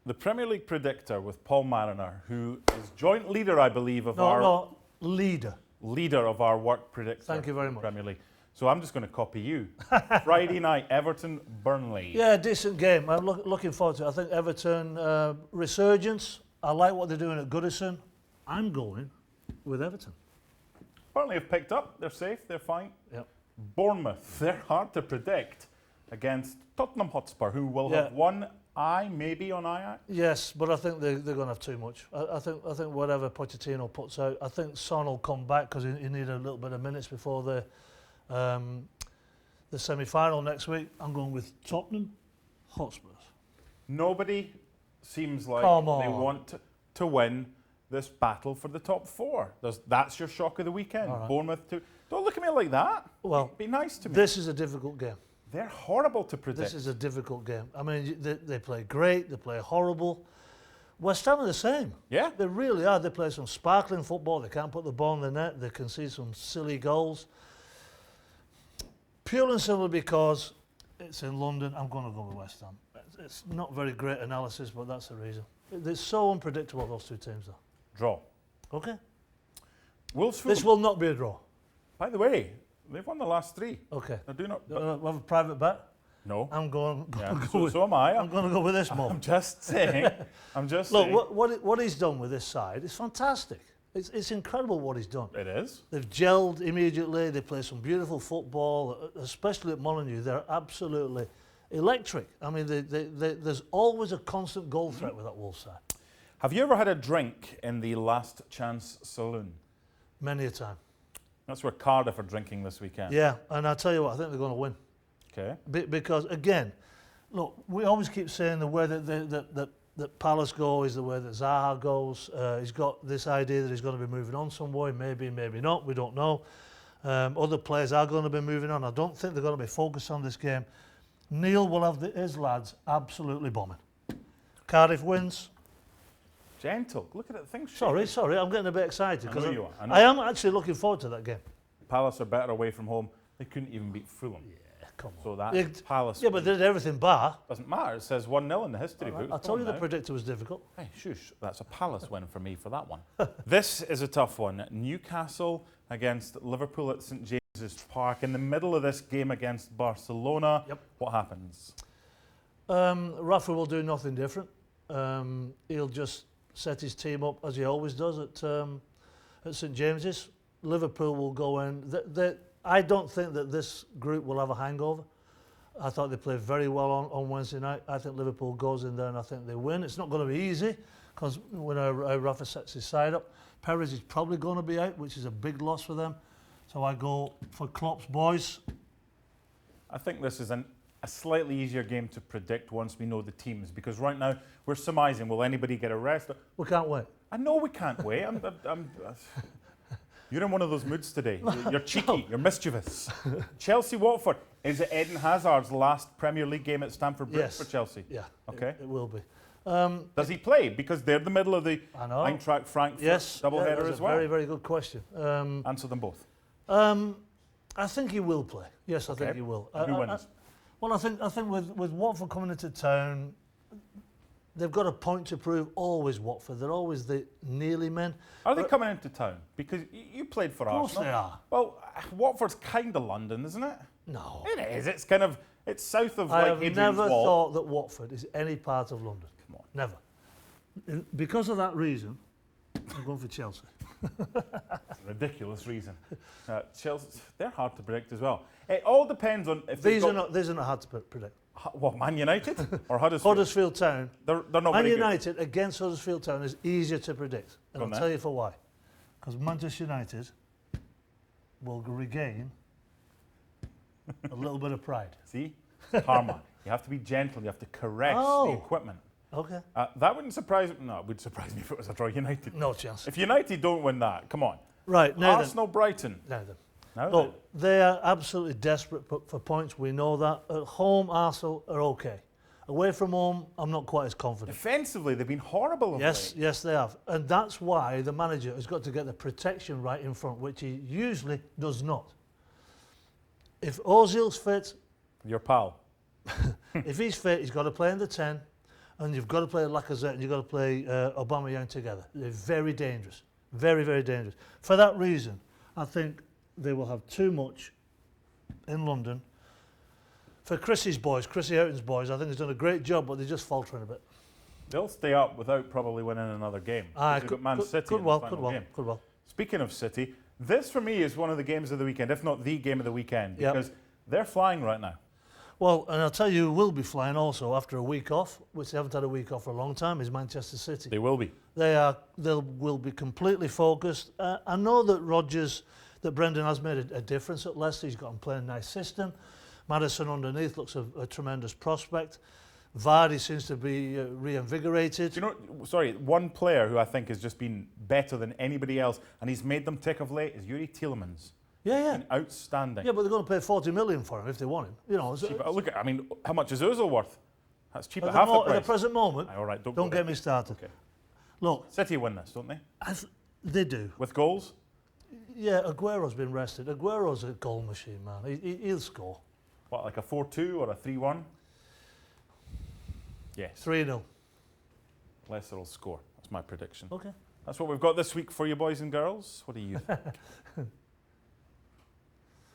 the Premier League predictor with Paul Mariner, who is joint leader, I believe, of leader of our work predictor. Thank you very much. Premier League. So I'm just going to copy you. Friday night, Everton, Burnley. Yeah, decent game. I'm looking forward to it. I think Everton resurgence. I like what they're doing at Goodison. I'm going with Everton. Burnley have picked up. They're safe. They're fine. Yep. Bournemouth. They're hard to predict against Tottenham Hotspur, who will have one eye maybe on Ajax. Yes, but I think they're going to have too much. I think whatever Pochettino puts out, I think Son will come back because he need a little bit of minutes before the semi-final next week. I'm going with Tottenham Hotspurs. Nobody seems like they want to win this battle for the top four. That's your shock of the weekend. Right. Bournemouth too. Don't look at me like that. Well, be nice to me. This is a difficult game. They're horrible to predict. This is a difficult game. I mean, they play great, they play horrible. West Ham are the same. Yeah. They really are. They play some sparkling football. They can't put the ball in the net. They can see some silly goals. Pure and simply because it's in London, I'm going to go with West Ham. It's not very great analysis, but that's the reason. They're so unpredictable, those two teams, though. Draw. Okay. Wolves. This will not be a draw. By the way, they've won the last three. Okay. They're doing we have a private bet? No. I'm going. So am I. I'm going to go with this one. I'm just saying. Look, what he's done with this side is fantastic. It's incredible what he's done. It is. They've gelled immediately. They play some beautiful football, especially at Molineux. They're absolutely electric. I mean, there's always a constant goal threat with that Wolves side. Have you ever had a drink in the Last Chance Saloon? Many a time. That's where Cardiff are drinking this weekend. Yeah, and I tell you what, I think they're going to win. Okay. Because again, look, we always keep saying the way that Palace go is the way that Zaha goes. He's got this idea that he's going to be moving on somewhere, maybe not, we don't know. Other players are going to be moving on. I don't think they're going to be focused on this game. Neil will have his lads absolutely bombing. Cardiff wins. Gentle. Look at it. Things. Sorry, I'm getting a bit excited because I am actually looking forward to that game. Palace are better away from home. They couldn't even beat Fulham. Yeah, come on. So that's Palace. Yeah, but they did everything bar. Doesn't matter. It says 1-0 in the history book. I told you the predictor was difficult. Hey, shush. That's a Palace win for me for that one. This is a tough one. Newcastle against Liverpool at St James's Park. In the middle of this game against Barcelona, what happens? Rafa will do nothing different. He'll just set his team up as he always does at St James's. Liverpool will go in. I don't think that this group will have a hangover. I thought they played very well on Wednesday night. I think Liverpool goes in there and I think they win. It's not going to be easy because when Rafa sets his side up, Perez is probably going to be out, which is a big loss for them. So I go for Klopp's boys. I think this is a slightly easier game to predict once we know the teams, because right now we're surmising, will anybody get arrested? We can't wait. I know we can't wait. You're in one of those moods today. You're cheeky, you're mischievous. Chelsea-Watford. Is it Eden Hazard's last Premier League game at Stamford Bridge for Chelsea? Yeah, okay. It will be. Does he play? Because they're the middle of the Eintracht Frankfurt doubleheader as well. Very, very good question. Answer them both. I think he will play. Yes, I think he will. Who wins? Well, I think with Watford coming into town, they've got a point to prove. Always Watford. They're always the nearly men. Are they coming into town? Because you played for Arsenal. Of course they are. Well, Watford's kind of London, isn't it? No. It is. It's south of I like Hadrian's have never Wall. thought that Watford is any part of London. Come on. Never. Because of that reason, I'm going for Chelsea. That's a ridiculous reason. Chelsea, they're hard to predict as well. It all depends on if these are not hard to predict. What, Man United or Huddersfield? Huddersfield Town. They're not Man very United against Huddersfield Town is easier to predict, and I'll tell you for why. Because Manchester United will regain a little bit of pride. See, karma. You have to be gentle. You have to caress the equipment. Okay. That wouldn't surprise me. No, it would surprise me if it was a draw. United. No chance. If United don't win that, come on. Right. Now Arsenal, Brighton. Look, they are absolutely desperate for points. We know that. At home, Arsenal are okay. Away from home, I'm not quite as confident. Defensively, they've been horrible of late. Yes, they have. And that's why the manager has got to get the protection right in front, which he usually does not. If Ozil's fit... Your pal. If he's fit, he's got to play in the 10. and you've got to play Lacazette and you've got to play Aubameyang together. They're very dangerous. Very, very dangerous. For that reason, I think they will have too much in London. For Chrissy Houghton's boys, I think he's done a great job, but they're just faltering a bit. They'll stay up without probably winning another game. They've got Man City in the final game. Could well. Speaking of City, this for me is one of the games of the weekend, if not the game of the weekend, because they're flying right now. Well, and I'll tell you who will be flying also after a week off, which they haven't had a week off for a long time, is Manchester City. They will be. They will be completely focused. I know that Brendan has made a difference at Leicester. He's got them playing a nice system. Maddison underneath looks a tremendous prospect. Vardy seems to be reinvigorated. Do you know, sorry, one player who I think has just been better than anybody else, and he's made them tick of late, is Yuri Tielemans. Yeah. Outstanding. Yeah, but they're going to pay 40 million for him if they want him. You know, Look at, I mean, how much is Ozil worth? That's cheap at at half the price. At the present moment, all right, don't get me started. Okay. Look, City win this, don't they? They do. With goals? Yeah, Aguero's been rested. Aguero's a goal machine, man. He'll score. What, like a 4-2 or a 3-1? Yes. 3-0. Leicester will score. That's my prediction. Okay. That's what we've got this week for you boys and girls. What do you think?